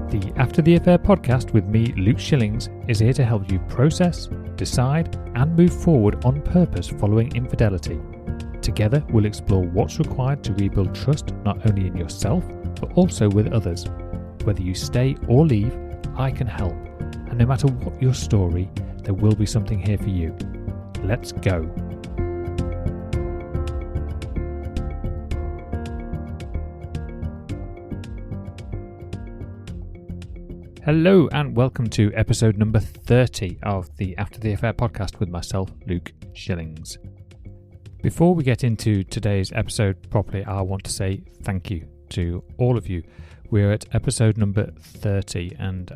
The After the Affair podcast with me, Luke Shillings, is here to help you process, decide, and move forward on purpose following infidelity. Together, we'll explore what's required to rebuild trust not only in yourself, but also with others. Whether you stay or leave, I can help. And no matter what your story, there will be something here for you. Let's go. Hello and welcome to episode number 30 of the After the Affair podcast with myself, Luke Shillings. Before we get into today's episode properly, I want to say thank you to all of you. We're at episode number 30 and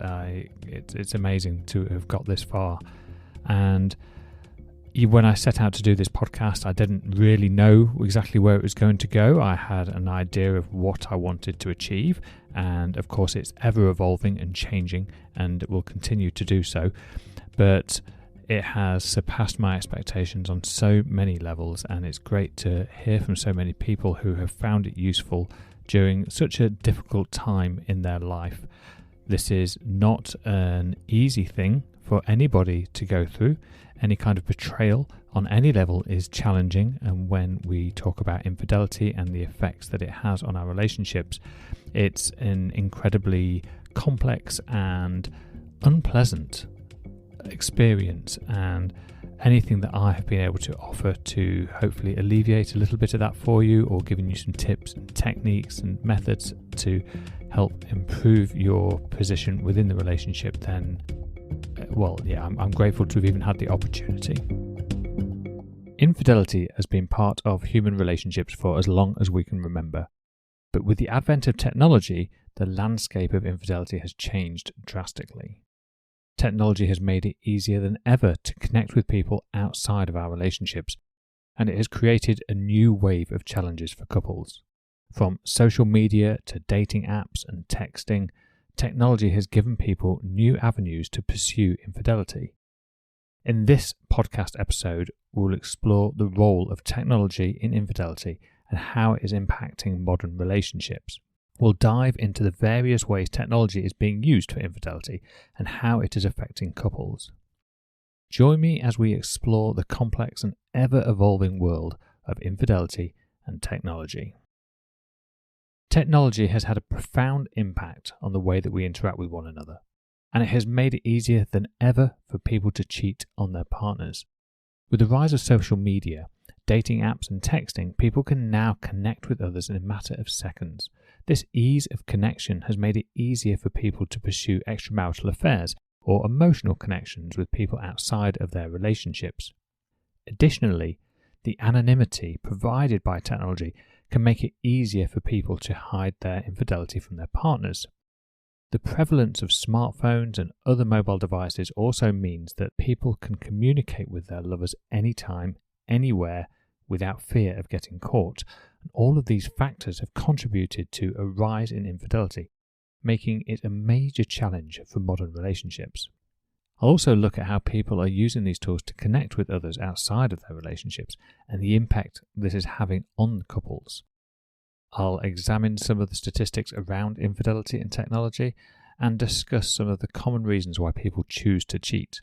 it's amazing to have got this far. And when I set out to do this podcast, I didn't really know exactly where it was going to go. I had an idea of what I wanted to achieve, and of course it's ever evolving and changing, and it will continue to do so. But it has surpassed my expectations on so many levels, and it's great to hear from so many people who have found it useful during such a difficult time in their life. This is not an easy thing for anybody to go through. Any kind of betrayal on any level is challenging, and when we talk about infidelity and the effects that it has on our relationships, it's an incredibly complex and unpleasant experience, and anything that I have been able to offer to hopefully alleviate a little bit of that for you, or giving you some tips and techniques and methods to help improve your position within the relationship, then I'm grateful to have even had the opportunity. Infidelity has been part of human relationships for as long as we can remember. But with the advent of technology, the landscape of infidelity has changed drastically. Technology has made it easier than ever to connect with people outside of our relationships, and it has created a new wave of challenges for couples. From social media to dating apps and texting, technology has given people new avenues to pursue infidelity. In this podcast episode, we'll explore the role of technology in infidelity and how it is impacting modern relationships. We'll dive into the various ways technology is being used for infidelity and how it is affecting couples. Join me as we explore the complex and ever-evolving world of infidelity and technology. Technology has had a profound impact on the way that we interact with one another, and it has made it easier than ever for people to cheat on their partners. With the rise of social media, dating apps and texting, people can now connect with others in a matter of seconds. This ease of connection has made it easier for people to pursue extramarital affairs or emotional connections with people outside of their relationships. Additionally, the anonymity provided by technology can make it easier for people to hide their infidelity from their partners. The prevalence of smartphones and other mobile devices also means that people can communicate with their lovers anytime, anywhere, without fear of getting caught. And all of these factors have contributed to a rise in infidelity, making it a major challenge for modern relationships. I'll also look at how people are using these tools to connect with others outside of their relationships and the impact this is having on couples. I'll examine some of the statistics around infidelity and technology and discuss some of the common reasons why people choose to cheat.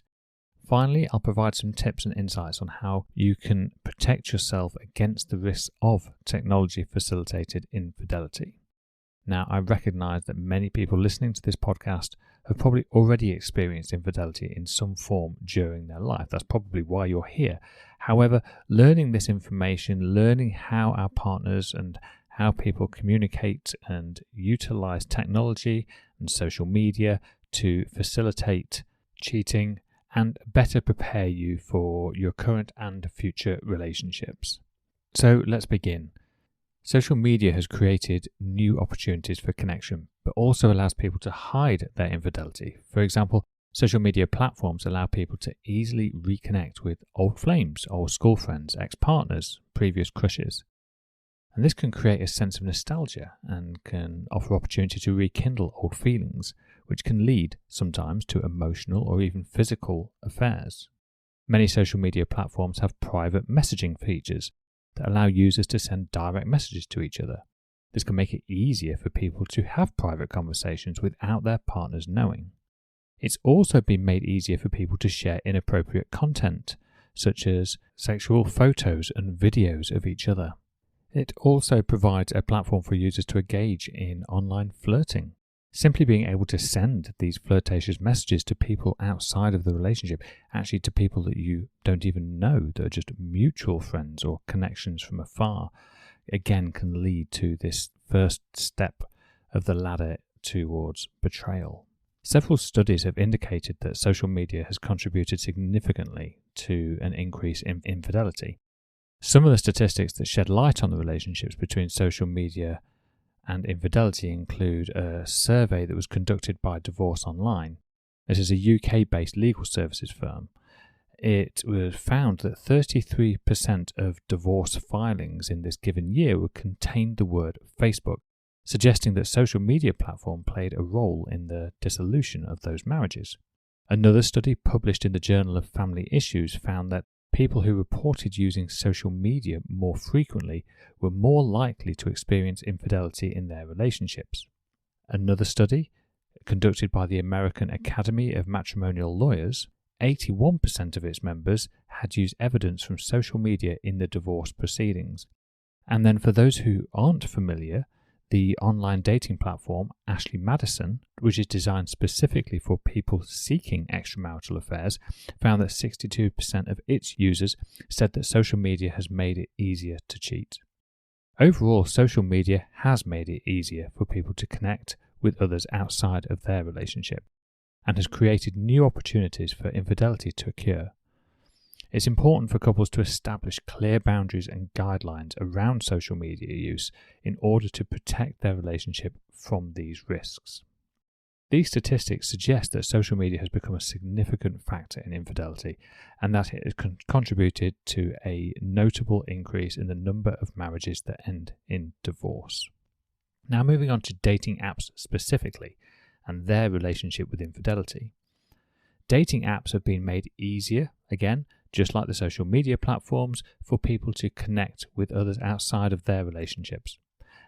Finally, I'll provide some tips and insights on how you can protect yourself against the risks of technology-facilitated infidelity. Now, I recognise that many people listening to this podcast have probably already experienced infidelity in some form during their life. That's probably why you're here. However, learning this information, learning how our partners and how people communicate and utilise technology and social media to facilitate cheating and better prepare you for your current and future relationships. So let's begin. Social media has created new opportunities for connection, but also allows people to hide their infidelity. For example, social media platforms allow people to easily reconnect with old flames, old school friends, ex-partners, previous crushes. And this can create a sense of nostalgia and can offer opportunity to rekindle old feelings, which can lead sometimes to emotional or even physical affairs. Many social media platforms have private messaging features that allow users to send direct messages to each other. This can make it easier for people to have private conversations without their partners knowing. It's also been made easier for people to share inappropriate content, such as sexual photos and videos of each other. It also provides a platform for users to engage in online flirting. Simply being able to send these flirtatious messages to people outside of the relationship, actually to people that you don't even know, that are just mutual friends or connections from afar, again can lead to this first step of the ladder towards betrayal. Several studies have indicated that social media has contributed significantly to an increase in infidelity. Some of the statistics that shed light on the relationships between social media and infidelity include a survey that was conducted by Divorce Online. This is a UK-based legal services firm. It was found that 33% of divorce filings in this given year would contain the word Facebook, suggesting that social media platform played a role in the dissolution of those marriages. Another study published in the Journal of Family Issues found that people who reported using social media more frequently were more likely to experience infidelity in their relationships. Another study, conducted by the American Academy of Matrimonial Lawyers, 81% of its members had used evidence from social media in the divorce proceedings. And then for those who aren't familiar, the online dating platform Ashley Madison, which is designed specifically for people seeking extramarital affairs, found that 62% of its users said that social media has made it easier to cheat. Overall, social media has made it easier for people to connect with others outside of their relationship and has created new opportunities for infidelity to occur. It's important for couples to establish clear boundaries and guidelines around social media use in order to protect their relationship from these risks. These statistics suggest that social media has become a significant factor in infidelity and that it has contributed to a notable increase in the number of marriages that end in divorce. Now moving on to dating apps specifically and their relationship with infidelity. Dating apps have been made easier, again, just like the social media platforms, for people to connect with others outside of their relationships.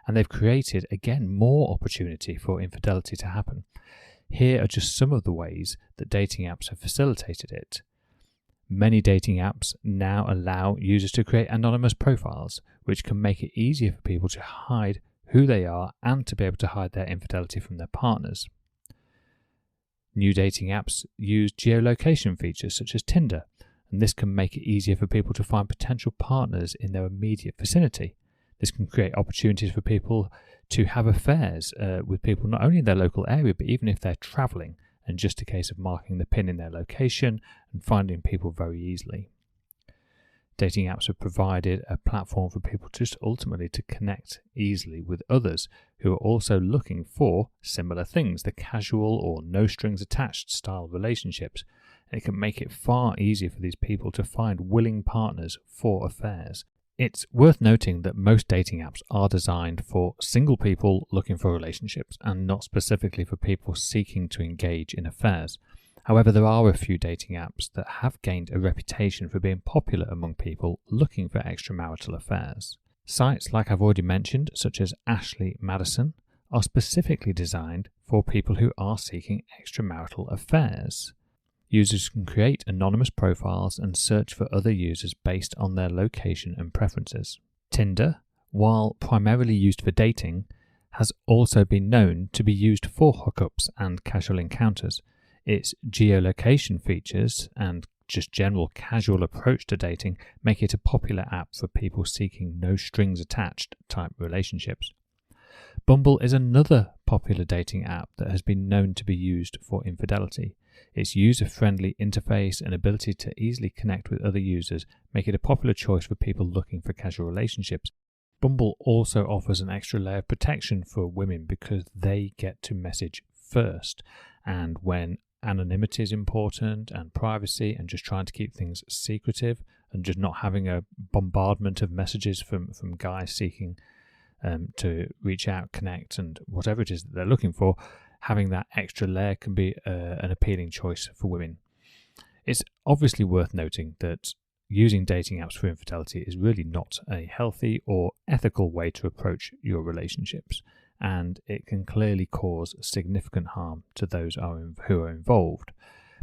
And they've created, again, more opportunity for infidelity to happen. Here are just some of the ways that dating apps have facilitated it. Many dating apps now allow users to create anonymous profiles, which can make it easier for people to hide who they are and to be able to hide their infidelity from their partners. New dating apps use geolocation features such as Tinder, and this can make it easier for people to find potential partners in their immediate vicinity. This can create opportunities for people to have affairs with people not only in their local area, but even if they're travelling, and just a case of marking the pin in their location and finding people very easily. Dating apps have provided a platform for people just ultimately to connect easily with others who are also looking for similar things, the casual or no strings attached style relationships. And it can make it far easier for these people to find willing partners for affairs. It's worth noting that most dating apps are designed for single people looking for relationships and not specifically for people seeking to engage in affairs. However, there are a few dating apps that have gained a reputation for being popular among people looking for extramarital affairs. Sites like I've already mentioned, such as Ashley Madison, are specifically designed for people who are seeking extramarital affairs. Users can create anonymous profiles and search for other users based on their location and preferences. Tinder, while primarily used for dating, has also been known to be used for hookups and casual encounters. Its geolocation features and just general casual approach to dating make it a popular app for people seeking no strings attached type relationships. Bumble is another popular dating app that has been known to be used for infidelity. Its user-friendly interface and ability to easily connect with other users make it a popular choice for people looking for casual relationships. Bumble also offers an extra layer of protection for women because they get to message first, and when anonymity is important and privacy and just trying to keep things secretive and just not having a bombardment of messages from guys seeking to reach out, connect, and whatever it is that they're looking for, having that extra layer can be an appealing choice for women. It's obviously worth noting that using dating apps for infidelity is really not a healthy or ethical way to approach your relationships, and it can clearly cause significant harm to those who are involved.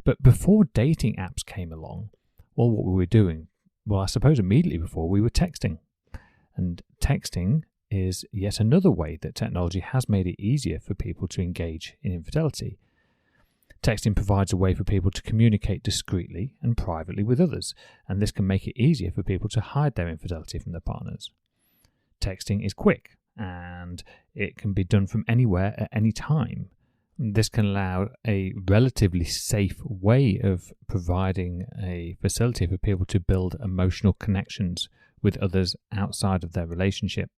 But before dating apps came along, well, what were we doing? Well, I suppose immediately before we were texting. And texting is yet another way that technology has made it easier for people to engage in infidelity. Texting provides a way for people to communicate discreetly and privately with others, and this can make it easier for people to hide their infidelity from their partners. Texting is quick, and it can be done from anywhere at any time. This can allow a relatively safe way of providing a facility for people to build emotional connections with others outside of their relationship.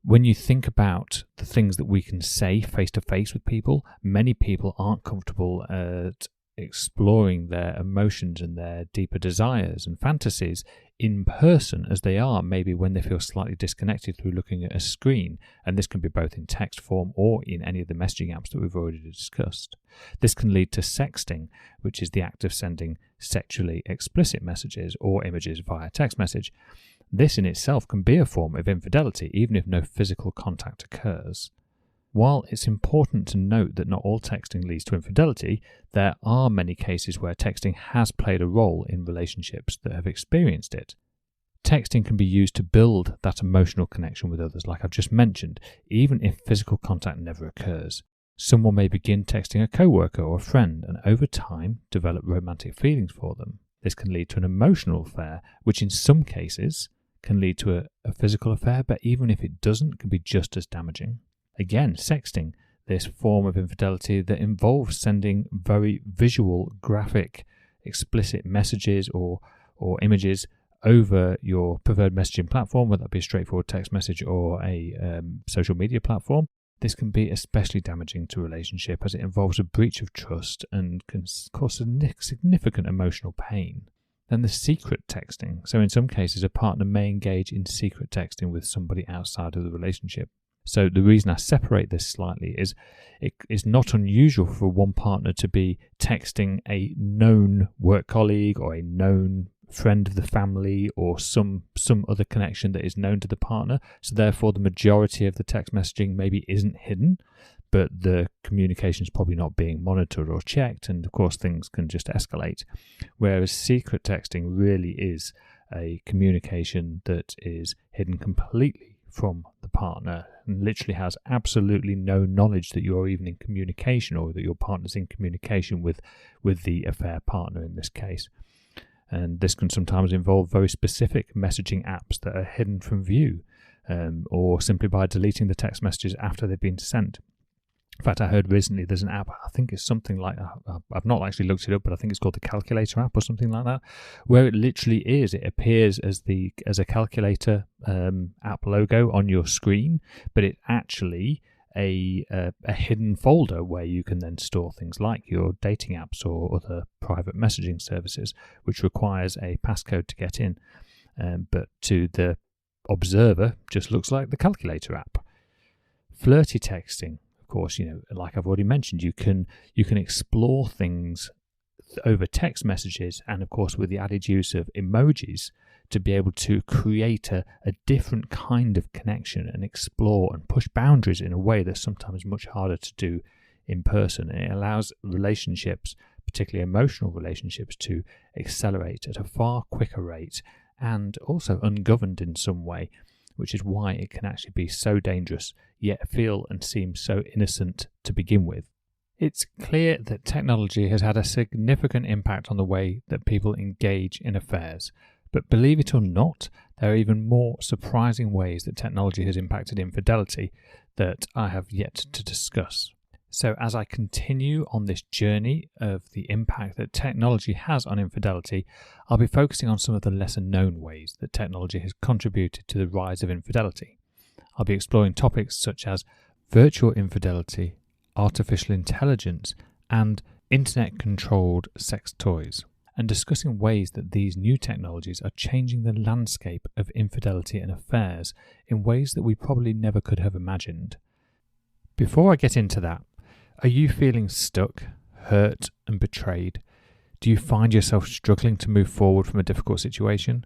When you think about the things that we can say face to face with people, many people aren't comfortable at exploring their emotions and their deeper desires and fantasies in person as they are maybe when they feel slightly disconnected through looking at a screen, and this can be both in text form or in any of the messaging apps that we've already discussed. This can lead to sexting, which is the act of sending sexually explicit messages or images via text message. This in itself can be a form of infidelity even if no physical contact occurs. While it's important to note that not all texting leads to infidelity, there are many cases where texting has played a role in relationships that have experienced it. Texting can be used to build that emotional connection with others, like I've just mentioned, even if physical contact never occurs. Someone may begin texting a coworker or a friend and over time develop romantic feelings for them. This can lead to an emotional affair, which in some cases can lead to a physical affair, but even if it doesn't, can be just as damaging. Again, sexting, this form of infidelity that involves sending very visual, graphic, explicit messages or images over your preferred messaging platform, whether that be a straightforward text message or a social media platform. This can be especially damaging to a relationship as it involves a breach of trust and can cause significant emotional pain. Then the secret texting. So in some cases, a partner may engage in secret texting with somebody outside of the relationship. So the reason I separate this slightly is it is not unusual for one partner to be texting a known work colleague or a known friend of the family or some other connection that is known to the partner. So therefore the majority of the text messaging maybe isn't hidden, but the communication is probably not being monitored or checked, and of course things can just escalate. Whereas secret texting really is a communication that is hidden completely from the partner and literally has absolutely no knowledge that you're even in communication or that your partner's in communication with the affair partner in this case. And this can sometimes involve very specific messaging apps that are hidden from view, or simply by deleting the text messages after they've been sent. In fact, I heard recently there's an app, I think it's something like, I've not actually looked it up, but I think it's called the Calculator app or something like that, where it literally is, it appears as a calculator app logo on your screen, but it's actually a hidden folder where you can then store things like your dating apps or other private messaging services, which requires a passcode to get in. But to the observer, just looks like the Calculator app. Flirty texting. Of course, like I've already mentioned, you can explore things over text messages and, of course, with the added use of emojis to be able to create a different kind of connection and explore and push boundaries in a way that's sometimes much harder to do in person. And it allows relationships, particularly emotional relationships, to accelerate at a far quicker rate and also ungoverned in some way, which is why it can actually be so dangerous, yet feel and seem so innocent to begin with. It's clear that technology has had a significant impact on the way that people engage in affairs. But believe it or not, there are even more surprising ways that technology has impacted infidelity that I have yet to discuss. So as I continue on this journey of the impact that technology has on infidelity, I'll be focusing on some of the lesser known ways that technology has contributed to the rise of infidelity. I'll be exploring topics such as virtual infidelity, artificial intelligence, and internet-controlled sex toys, and discussing ways that these new technologies are changing the landscape of infidelity and affairs in ways that we probably never could have imagined. Before I get into that, are you feeling stuck, hurt, and betrayed? Do you find yourself struggling to move forward from a difficult situation?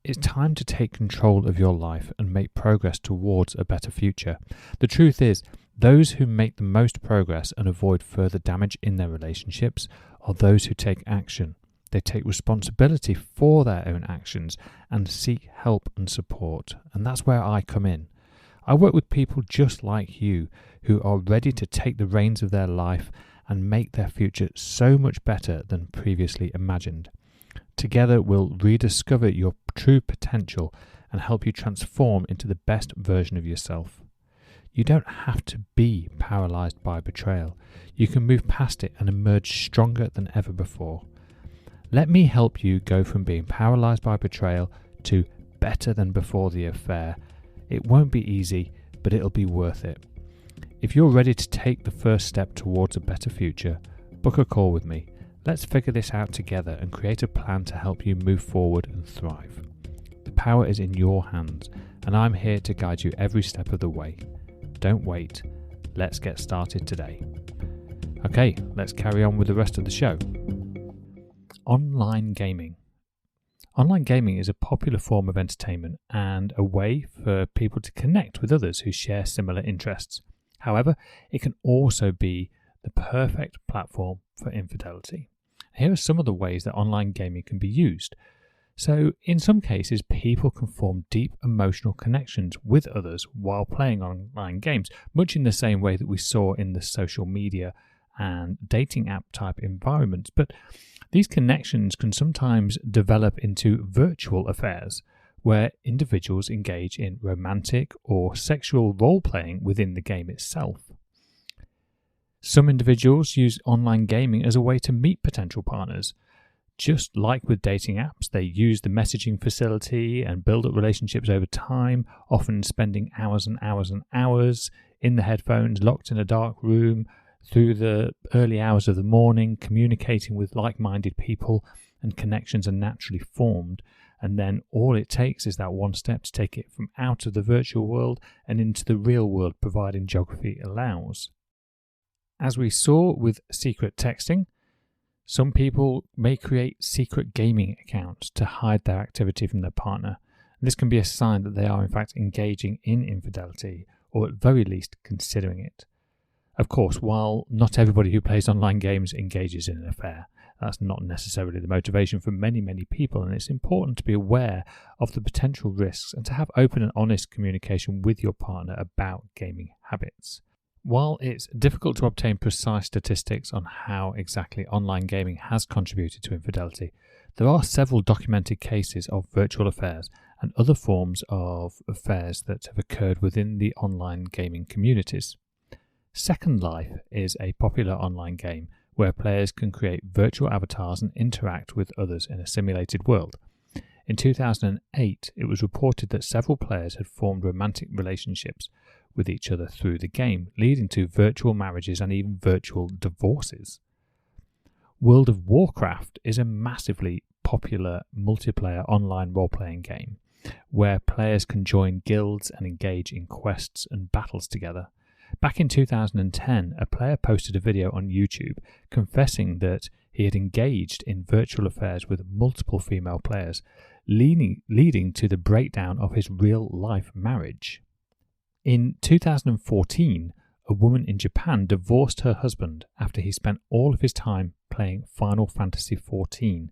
It's time to take control of your life and make progress towards a better future. The truth is, those who make the most progress and avoid further damage in their relationships are those who take action. They take responsibility for their own actions and seek help and support. And that's where I come in. I work with people just like you who are ready to take the reins of their life and make their future so much better than previously imagined. Together, we'll rediscover your true potential and help you transform into the best version of yourself. You don't have to be paralyzed by betrayal. You can move past it and emerge stronger than ever before. Let me help you go from being paralyzed by betrayal to better than before the affair. It won't be easy, but it'll be worth it. If you're ready to take the first step towards a better future, book a call with me. Let's figure this out together and create a plan to help you move forward and thrive. The power is in your hands, and I'm here to guide you every step of the way. Don't wait. Let's get started today. Okay, let's carry on with the rest of the show. Online gaming. Online gaming is a popular form of entertainment and a way for people to connect with others who share similar interests. However, it can also be the perfect platform for infidelity. Here are some of the ways that online gaming can be used. So, in some cases, people can form deep emotional connections with others while playing online games, much in the same way that we saw in the social media and dating app type environments. But these connections can sometimes develop into virtual affairs, where individuals engage in romantic or sexual role-playing within the game itself. Some individuals use online gaming as a way to meet potential partners. Just like with dating apps, they use the messaging facility and build up relationships over time, often spending hours and hours and hours in the headphones, locked in a dark room, through the early hours of the morning, communicating with like-minded people, and connections are naturally formed. And then all it takes is that one step to take it from out of the virtual world and into the real world, providing geography allows. As we saw with secret texting, some people may create secret gaming accounts to hide their activity from their partner. This can be a sign that they are in fact engaging in infidelity, or at very least considering it. Of course, while not everybody who plays online games engages in an affair, that's not necessarily the motivation for many people, and it's important to be aware of the potential risks and to have open and honest communication with your partner about gaming habits. While it's difficult to obtain precise statistics on how exactly online gaming has contributed to infidelity, there are several documented cases of virtual affairs and other forms of affairs that have occurred within the online gaming communities. Second Life is a popular online game where players can create virtual avatars and interact with others in a simulated world. In 2008, it was reported that several players had formed romantic relationships with each other through the game, leading to virtual marriages and even virtual divorces. World of Warcraft is a massively popular multiplayer online role-playing game where players can join guilds and engage in quests and battles together. Back in 2010, a player posted a video on YouTube confessing that he had engaged in virtual affairs with multiple female players, leading to the breakdown of his real-life marriage. In 2014, a woman in Japan divorced her husband after he spent all of his time playing Final Fantasy XIV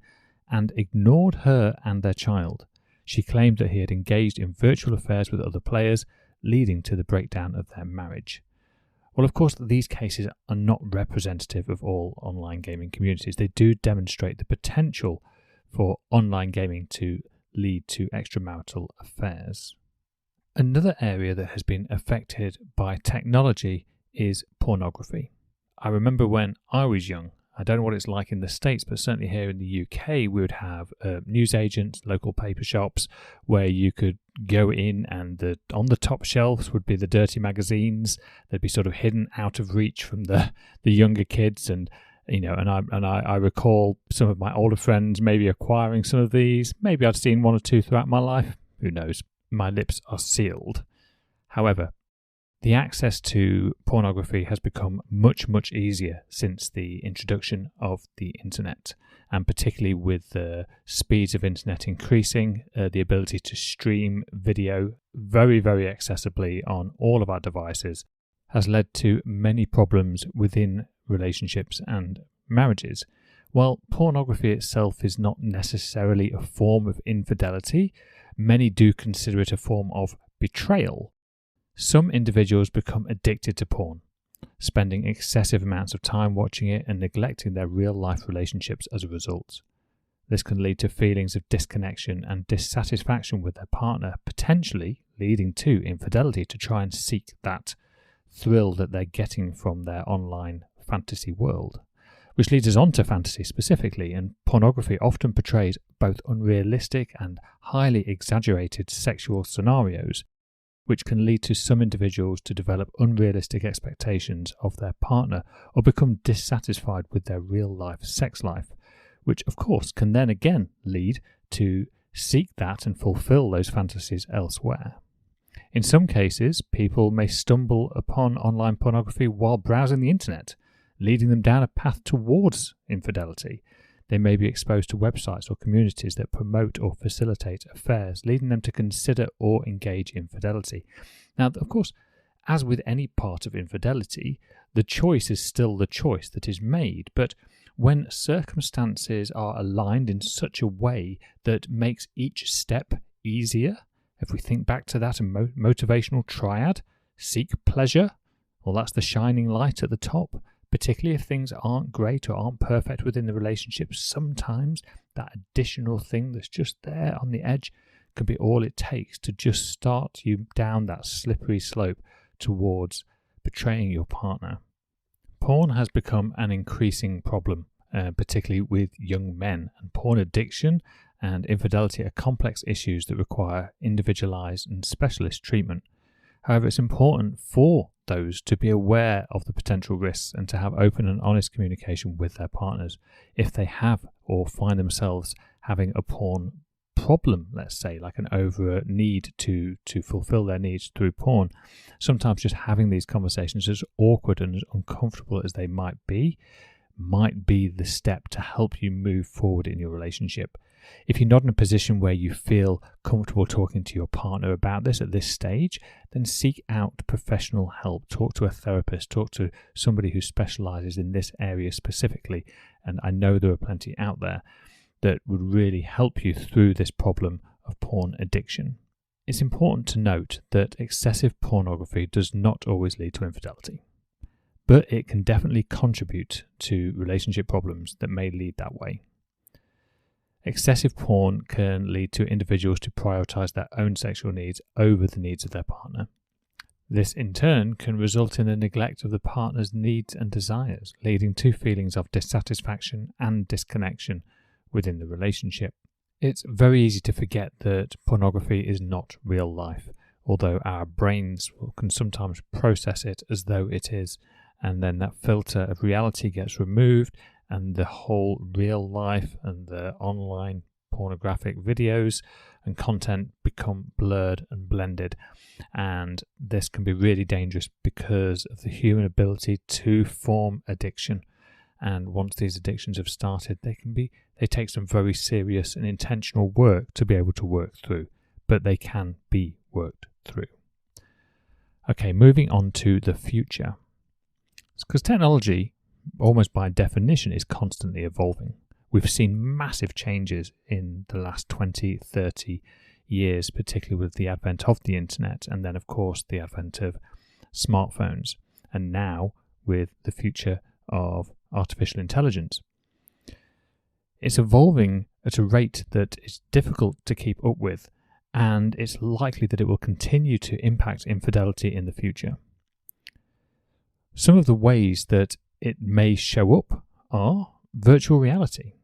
and ignored her and their child. She claimed that he had engaged in virtual affairs with other players, leading to the breakdown of their marriage. Well, of course, these cases are not representative of all online gaming communities. They do demonstrate the potential for online gaming to lead to extramarital affairs. Another area that has been affected by technology is pornography. I remember when I was young, I don't know what it's like in the States, but certainly here in the UK, we would have newsagents, local paper shops, where you could go in and on the top shelves would be the dirty magazines. They'd be sort of hidden out of reach from the younger kids. And I recall some of my older friends maybe acquiring some of these. Maybe I'd seen one or two throughout my life. Who knows? My lips are sealed. However, The access to pornography has become much, much easier since the introduction of the internet, and particularly with the speeds of internet increasing, the ability to stream video very, very accessibly on all of our devices has led to many problems within relationships and marriages. While pornography itself is not necessarily a form of infidelity, many do consider it a form of betrayal. Some individuals become addicted to porn, spending excessive amounts of time watching it and neglecting their real-life relationships as a result. This can lead to feelings of disconnection and dissatisfaction with their partner, potentially leading to infidelity to try and seek that thrill that they're getting from their online fantasy world. Which leads us on to fantasy specifically, and pornography often portrays both unrealistic and highly exaggerated sexual scenarios, which can lead to some individuals to develop unrealistic expectations of their partner or become dissatisfied with their real-life sex life, which of course can then again lead to seek that and fulfill those fantasies elsewhere. In some cases, people may stumble upon online pornography while browsing the internet, leading them down a path towards infidelity. They may be exposed to websites or communities that promote or facilitate affairs, leading them to consider or engage in infidelity. Now, of course, as with any part of infidelity, the choice is still the choice that is made, but when circumstances are aligned in such a way that makes each step easier, if we think back to that motivational triad, seek pleasure, well, that's the shining light at the top. Particularly if things aren't great or aren't perfect within the relationship, sometimes that additional thing that's just there on the edge can be all it takes to just start you down that slippery slope towards betraying your partner. Porn has become an increasing problem, particularly with young men, and porn addiction and infidelity are complex issues that require individualized and specialist treatment. However, it's important for those to be aware of the potential risks and to have open and honest communication with their partners. If they have or find themselves having a porn problem, let's say, like an over need to fulfill their needs through porn, sometimes just having these conversations, as awkward and as uncomfortable as they might be the step to help you move forward in your relationship. If you're not in a position where you feel comfortable talking to your partner about this at this stage, then seek out professional help. Talk to a therapist, talk to somebody who specializes in this area specifically. And I know there are plenty out there that would really help you through this problem of porn addiction. It's important to note that excessive pornography does not always lead to infidelity, but it can definitely contribute to relationship problems that may lead that way. Excessive porn can lead to individuals to prioritize their own sexual needs over the needs of their partner. This in turn can result in a neglect of the partner's needs and desires, leading to feelings of dissatisfaction and disconnection within the relationship. It's very easy to forget that pornography is not real life, although our brains can sometimes process it as though it is, and then that filter of reality gets removed and the whole real life and the online pornographic videos and content become blurred and blended. And this can be really dangerous because of the human ability to form addiction. And once these addictions have started, they take some very serious and intentional work to be able to work through, but they can be worked through. Okay, moving on to the future. Because technology, almost by definition, is constantly evolving. We've seen massive changes in the last 20, 30 years, particularly with the advent of the internet, and then of course the advent of smartphones, and now with the future of artificial intelligence. It's evolving at a rate that is difficult to keep up with, and it's likely that it will continue to impact infidelity in the future. Some of the ways that it may show up are virtual reality.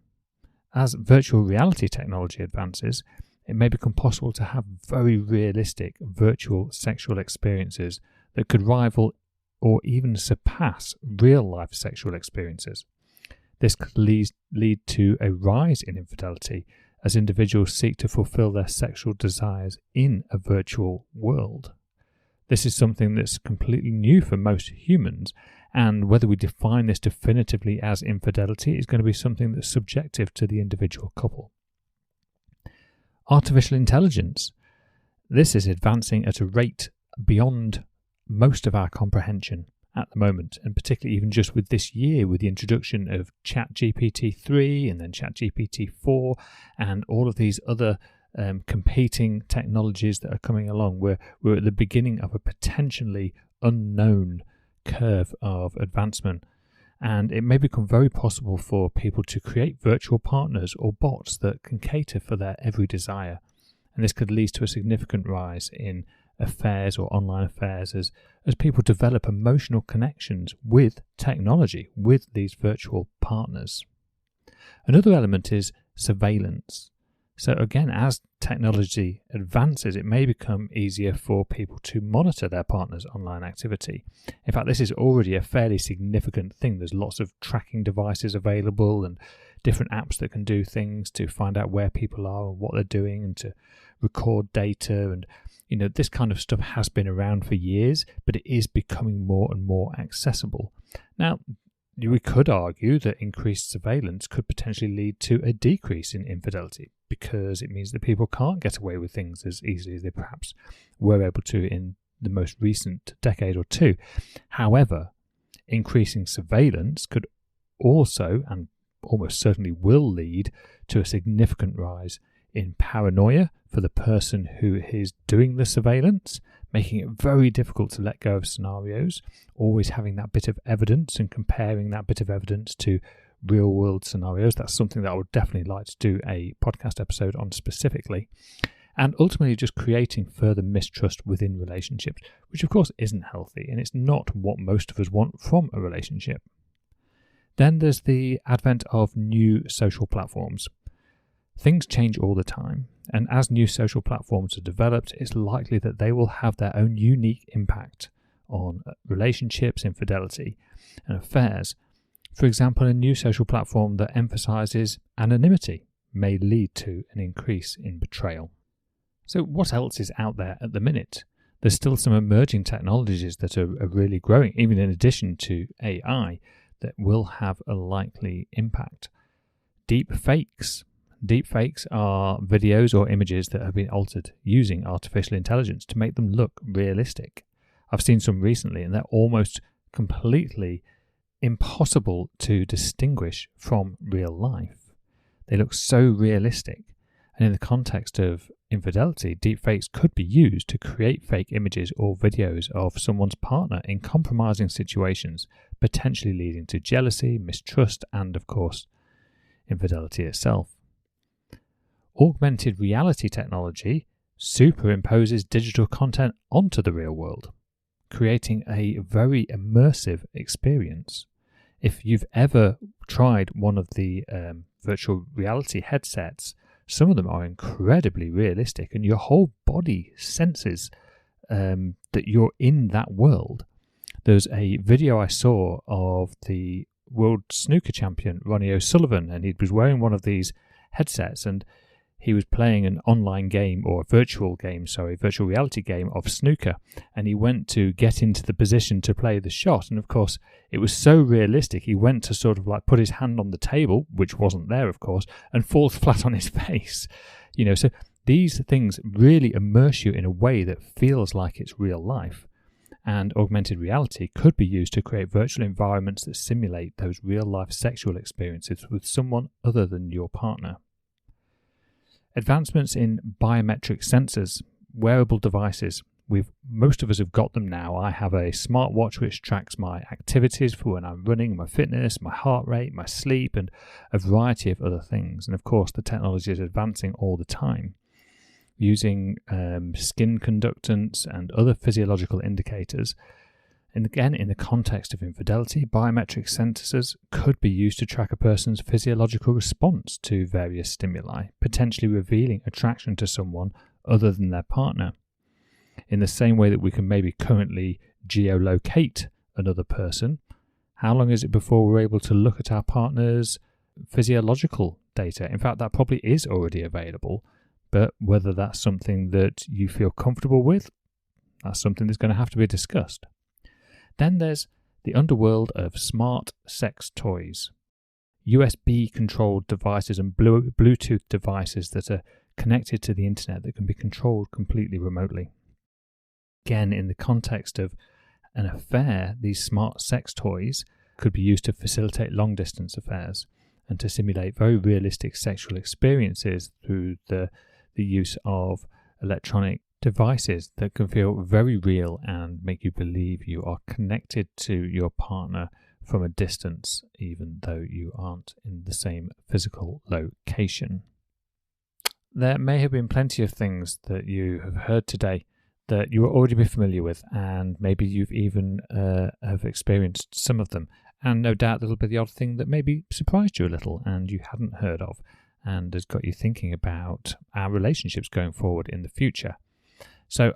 As virtual reality technology advances, it may become possible to have very realistic virtual sexual experiences that could rival or even surpass real-life sexual experiences. This could lead to a rise in infidelity as individuals seek to fulfill their sexual desires in a virtual world. This is something that's completely new for most humans, and whether we define this definitively as infidelity is going to be something that's subjective to the individual couple. Artificial intelligence. This is advancing at a rate beyond most of our comprehension at the moment, and particularly even just with this year, with the introduction of ChatGPT 3 and then ChatGPT 4 and all of these other competing technologies that are coming along. We're at the beginning of a potentially unknown curve of advancement, and it may become very possible for people to create virtual partners or bots that can cater for their every desire, and this could lead to a significant rise in affairs or online affairs as people develop emotional connections with technology, with these virtual partners. Another element is surveillance. So again, as technology advances, it may become easier for people to monitor their partner's online activity. In fact, this is already a fairly significant thing. There's lots of tracking devices available and different apps that can do things to find out where people are and what they're doing and to record data. And, this kind of stuff has been around for years, but it is becoming more and more accessible. Now, we could argue that increased surveillance could potentially lead to a decrease in infidelity, because it means that people can't get away with things as easily as they perhaps were able to in the most recent decade or two. However, increasing surveillance could also, and almost certainly will, lead to a significant rise in paranoia for the person who is doing the surveillance, making it very difficult to let go of scenarios, always having that bit of evidence and comparing that bit of evidence to real world scenarios. That's something that I would definitely like to do a podcast episode on specifically. And ultimately just creating further mistrust within relationships, which of course isn't healthy, and it's not what most of us want from a relationship. Then there's the advent of new social platforms. Things change all the time, and as new social platforms are developed, it's likely that they will have their own unique impact on relationships, infidelity, and affairs. For example, a new social platform that emphasizes anonymity may lead to an increase in betrayal. So what else is out there at the minute? There's still some emerging technologies that are really growing, even in addition to AI, that will have a likely impact. Deep fakes. Deepfakes are videos or images that have been altered using artificial intelligence to make them look realistic. I've seen some recently, and they're almost completely impossible to distinguish from real life. They look so realistic. And in the context of infidelity, deepfakes could be used to create fake images or videos of someone's partner in compromising situations, potentially leading to jealousy, mistrust, and, of course, infidelity itself. Augmented reality technology superimposes digital content onto the real world, creating a very immersive experience. If you've ever tried one of the virtual reality headsets, some of them are incredibly realistic, and your whole body senses that you're in that world. There's a video I saw of the world snooker champion, Ronnie O'Sullivan, and he was wearing one of these headsets, and he was playing an online game, or a virtual reality game of snooker, and he went to get into the position to play the shot, and of course it was so realistic, he went to sort of like put his hand on the table, which wasn't there of course, and falls flat on his face. So these things really immerse you in a way that feels like it's real life, and augmented reality could be used to create virtual environments that simulate those real life sexual experiences with someone other than your partner. Advancements in biometric sensors, wearable devices. Most of us have got them now. I have a smartwatch which tracks my activities for when I'm running, my fitness, my heart rate, my sleep, and a variety of other things. And of course, the technology is advancing all the time, using skin conductance and other physiological indicators. And again, in the context of infidelity, biometric sensors could be used to track a person's physiological response to various stimuli, potentially revealing attraction to someone other than their partner. In the same way that we can maybe currently geolocate another person, how long is it before we're able to look at our partner's physiological data? In fact, that probably is already available, but whether that's something that you feel comfortable with, That's something that's going to have to be discussed. Then there's the underworld of smart sex toys. USB-controlled devices and Bluetooth devices that are connected to the internet that can be controlled completely remotely. Again, in the context of an affair, these smart sex toys could be used to facilitate long-distance affairs and to simulate very realistic sexual experiences through the use of electronic devices that can feel very real and make you believe you are connected to your partner from a distance, even though you aren't in the same physical location. There may have been plenty of things that you have heard today that you will already be familiar with, and maybe you've even have experienced some of them. And no doubt there'll be the odd thing that maybe surprised you a little and you hadn't heard of, and has got you thinking about our relationships going forward in the future. So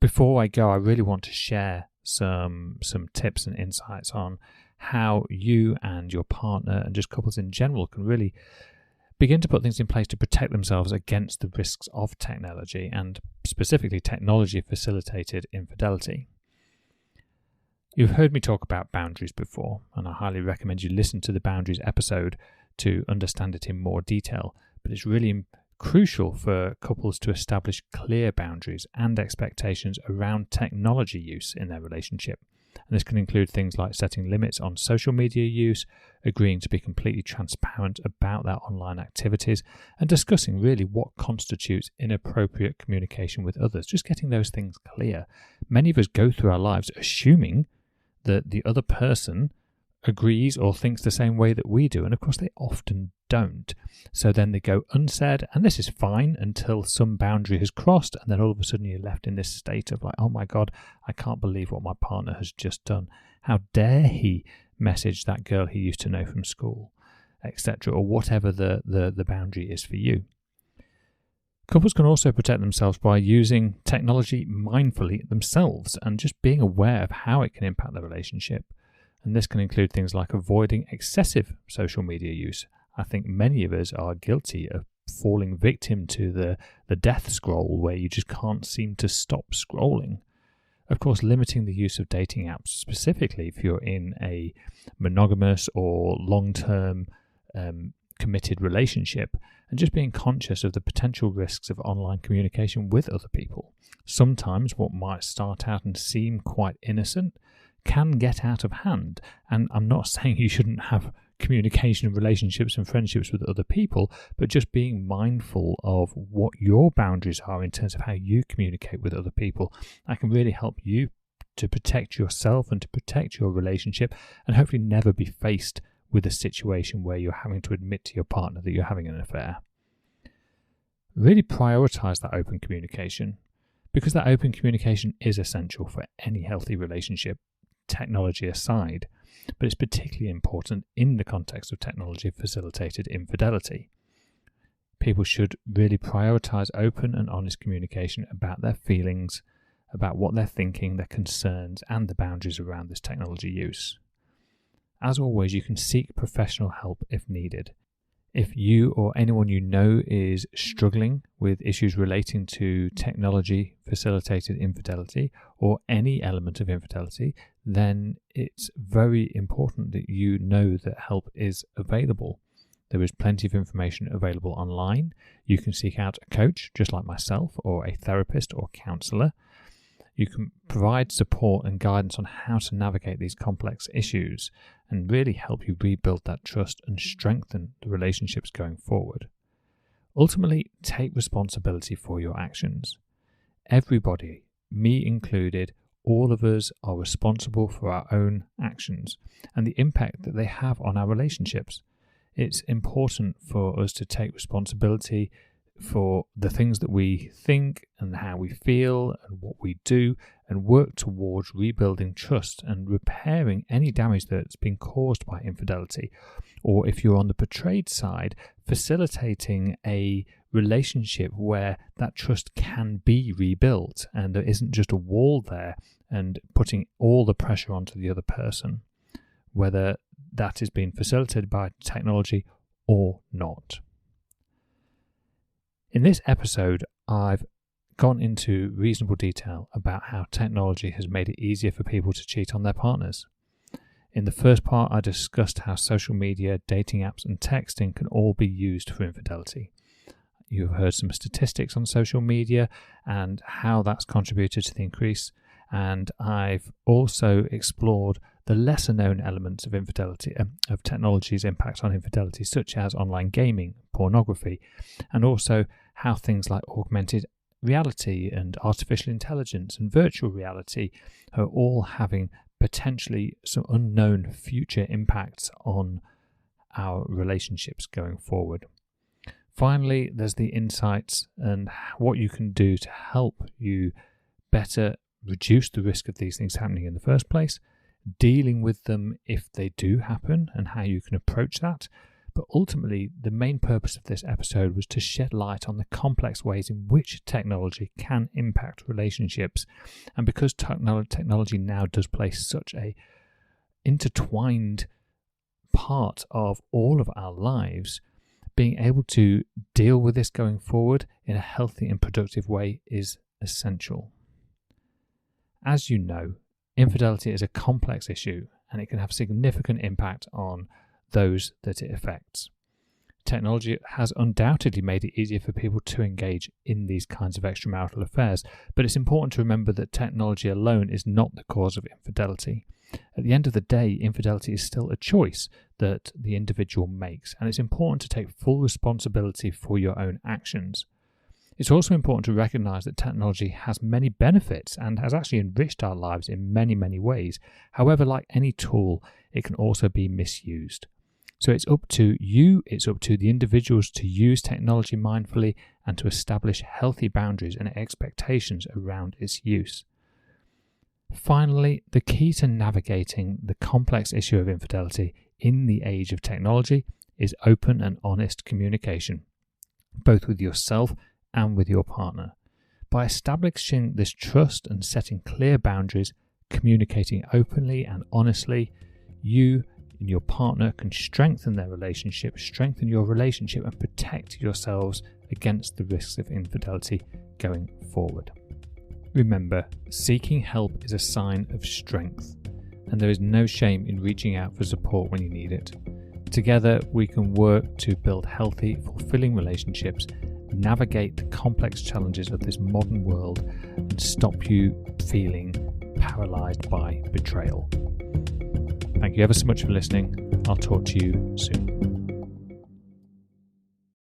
before I go, I really want to share some tips and insights on how you and your partner and just couples in general can really begin to put things in place to protect themselves against the risks of technology, and specifically technology-facilitated infidelity. You've heard me talk about boundaries before, and I highly recommend you listen to the boundaries episode to understand it in more detail, but it's really crucial for couples to establish clear boundaries and expectations around technology use in their relationship. And this can include things like setting limits on social media use, agreeing to be completely transparent about their online activities, and discussing really what constitutes inappropriate communication with others. Just getting those things clear. Many of us go through our lives assuming that the other person agrees or thinks the same way that we do, and of course they often don't. So then they go unsaid, and this is fine until some boundary has crossed, and then all of a sudden you're left in this state of like, oh my God, I can't believe what my partner has just done. How dare he message that girl he used to know from school, etc., or whatever the boundary is for you. Couples can also protect themselves by using technology mindfully themselves and just being aware of how it can impact the relationship. And this can include things like avoiding excessive social media use. I think many of us are guilty of falling victim to the death scroll where you just can't seem to stop scrolling. Of course, limiting the use of dating apps, specifically if you're in a monogamous or long-term committed relationship, and just being conscious of the potential risks of online communication with other people. Sometimes what might start out and seem quite innocent can get out of hand, and I'm not saying you shouldn't have communication and relationships and friendships with other people, but just being mindful of what your boundaries are in terms of how you communicate with other people. That can really help you to protect yourself and to protect your relationship, and hopefully never be faced with a situation where you're having to admit to your partner that you're having an affair. Really prioritize that open communication, because that open communication is essential for any healthy relationship, technology aside, but it's particularly important in the context of technology-facilitated infidelity. People should really prioritize open and honest communication about their feelings, about what they're thinking, their concerns, and the boundaries around this technology use. As always, you can seek professional help if needed. If you or anyone you know is struggling with issues relating to technology-facilitated infidelity or any element of infidelity, then it's very important that you know that help is available. There is plenty of information available online. You can seek out a coach, just like myself, or a therapist or counsellor. You can provide support and guidance on how to navigate these complex issues and really help you rebuild that trust and strengthen the relationships going forward. Ultimately, take responsibility for your actions. Everybody, me included, all of us are responsible for our own actions and the impact that they have on our relationships. It's important for us to take responsibility for the things that we think and how we feel and what we do, and work towards rebuilding trust and repairing any damage that's been caused by infidelity. Or if you're on the betrayed side, facilitating a relationship where that trust can be rebuilt and there isn't just a wall there, and putting all the pressure onto the other person, whether that is being facilitated by technology or not. In this episode, I've gone into reasonable detail about how technology has made it easier for people to cheat on their partners. In the first part, I discussed how social media, dating apps, and texting can all be used for infidelity. You've heard some statistics on social media and how that's contributed to the increase, and I've also explored the lesser known elements of infidelity, of technology's impact on infidelity, such as online gaming, pornography, and also how things like augmented reality and artificial intelligence and virtual reality are all having potentially some unknown future impacts on our relationships going forward. Finally, there's the insights and what you can do to help you better reduce the risk of these things happening in the first place, dealing with them if they do happen and how you can approach that. But ultimately, the main purpose of this episode was to shed light on the complex ways in which technology can impact relationships. And because technology now does play such a intertwined part of all of our lives, being able to deal with this going forward in a healthy and productive way is essential. As you know, infidelity is a complex issue and it can have significant impact on those that it affects. Technology has undoubtedly made it easier for people to engage in these kinds of extramarital affairs, but it's important to remember that technology alone is not the cause of infidelity. At the end of the day, infidelity is still a choice that the individual makes, and it's important to take full responsibility for your own actions. It's also important to recognize that technology has many benefits and has actually enriched our lives in many, many ways. However, like any tool, it can also be misused. So it's up to you, it's up to the individuals to use technology mindfully and to establish healthy boundaries and expectations around its use. Finally, the key to navigating the complex issue of infidelity in the age of technology is open and honest communication, both with yourself and with your partner. By establishing this trust and setting clear boundaries, communicating openly and honestly, you and your partner can strengthen your relationship and protect yourselves against the risks of infidelity going forward. Remember, seeking help is a sign of strength, and there is no shame in reaching out for support when you need it. Together, we can work to build healthy, fulfilling relationships, navigate the complex challenges of this modern world, and stop you feeling paralyzed by betrayal. Thank you ever so much for listening. I'll talk to you soon.